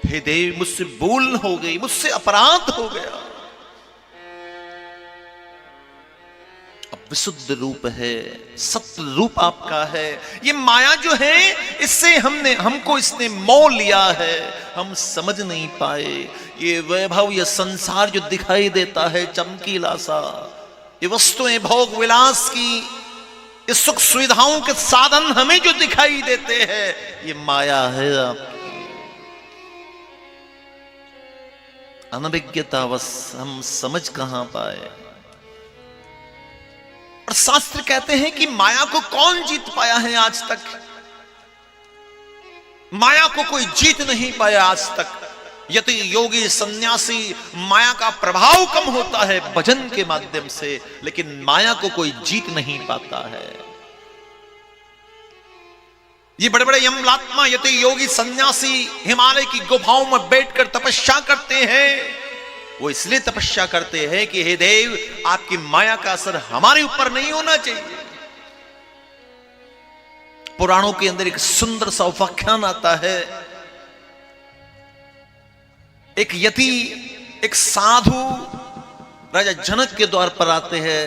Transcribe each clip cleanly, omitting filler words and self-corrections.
हे देव मुझसे भूल हो गई, मुझसे अपराध हो गया। अब विशुद्ध रूप है, सत्य रूप आपका है। ये माया जो है इससे हमको इसने मोह लिया है, हम समझ नहीं पाए। ये वैभव, ये संसार जो दिखाई देता है चमकीला सा, ये वस्तुएं भोग विलास की, ये सुख सुविधाओं के साधन हमें जो दिखाई देते हैं, ये माया है आपकी। अनभिज्ञतावश हम समझ कहां पाए। और शास्त्र कहते हैं कि माया को कौन जीत पाया है आज तक? माया को कोई जीत नहीं पाया आज तक। यदि योगी सन्यासी, माया का प्रभाव कम होता है भजन के माध्यम से, लेकिन माया को कोई जीत नहीं पाता है। ये बड़े बड़े यमलात्मा, यति योगी सन्यासी हिमालय की गुफाओं में बैठकर तपस्या करते हैं। वो इसलिए तपस्या करते हैं कि हे देव, आपकी माया का असर हमारे ऊपर नहीं होना चाहिए। पुराणों के अंदर एक सुंदर सा उपाख्यान आता है। एक यति, एक साधु राजा जनक के द्वार पर आते हैं,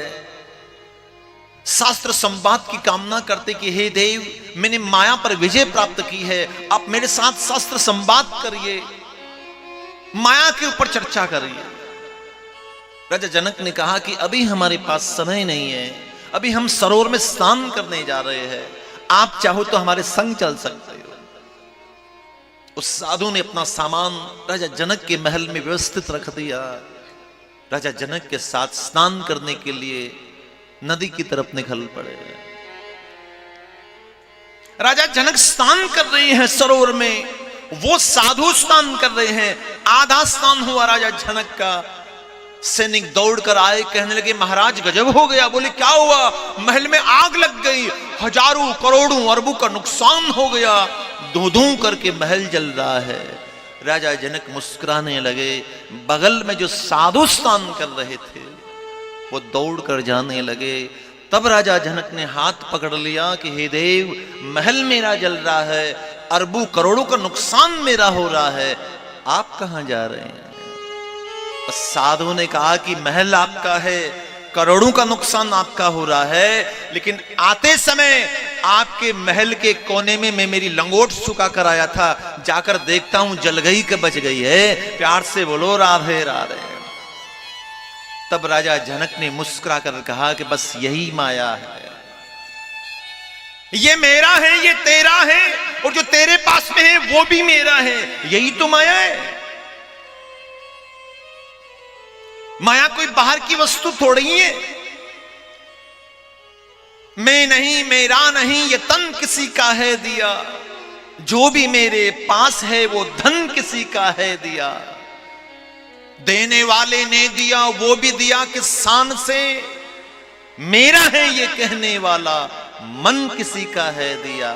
शास्त्र संवाद की कामना करते कि हे देव, मैंने माया पर विजय प्राप्त की है, आप मेरे साथ शास्त्र संवाद करिए, माया के ऊपर चर्चा करिए। राजा जनक ने कहा कि अभी हमारे पास समय नहीं है, अभी हम सरोवर में स्नान करने जा रहे हैं, आप चाहो तो हमारे संग चल सकते हो। उस साधु ने अपना सामान राजा जनक के महल में व्यवस्थित रख दिया। राजा जनक के साथ स्नान करने के लिए नदी की तरफ निकल पड़े। राजा जनक स्नान कर रहे हैं सरोवर में, वो साधु स्नान कर रहे हैं। आधा स्नान हुआ राजा जनक का, सैनिक दौड़कर आए, कहने लगे महाराज गजब हो गया। बोले क्या हुआ? महल में आग लग गई, हजारों करोड़ों अरबों का नुकसान हो गया, धू धू करके महल जल रहा है। राजा जनक मुस्कुराने लगे। बगल में जो साधु स्नान कर रहे थे वो दौड़कर जाने लगे। तब राजा जनक ने हाथ पकड़ लिया कि हे देव, महल मेरा जल रहा है, अरबों करोड़ों का नुकसान मेरा हो रहा है, आप कहां जा रहे हैं? साधु ने कहा कि महल आपका है, करोड़ों का नुकसान आपका हो रहा है, लेकिन आते समय आपके महल के कोने में मैं मेरी लंगोट सुखा कर आया था, जाकर देखता हूं जल गई कि बच गई है। प्यार से बोलो राधे राधे। तब राजा जनक ने मुस्कुरा कर कहा कि बस यही माया है, ये मेरा है, ये तेरा है, और जो तेरे पास में है वो भी मेरा है, यही तो माया है। माया कोई बाहर की वस्तु थोड़ी है। मैं नहीं, मेरा नहीं, ये तन किसी का है दिया, जो भी मेरे पास है वो धन किसी का है दिया। देने वाले ने दिया, वो भी दिया किस शान से, मेरा है ये कहने वाला मन किसी का है दिया।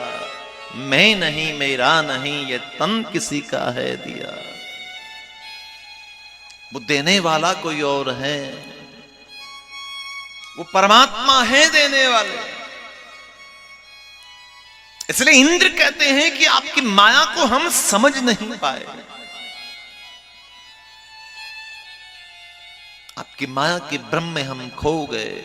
मैं नहीं, मेरा नहीं, ये तन किसी का है दिया। वो देने वाला कोई और है, वो परमात्मा है देने वाले। इसलिए इंद्र कहते हैं कि आपकी माया को हम समझ नहीं पाए, आपकी माया के ब्रह्म में हम खो गए।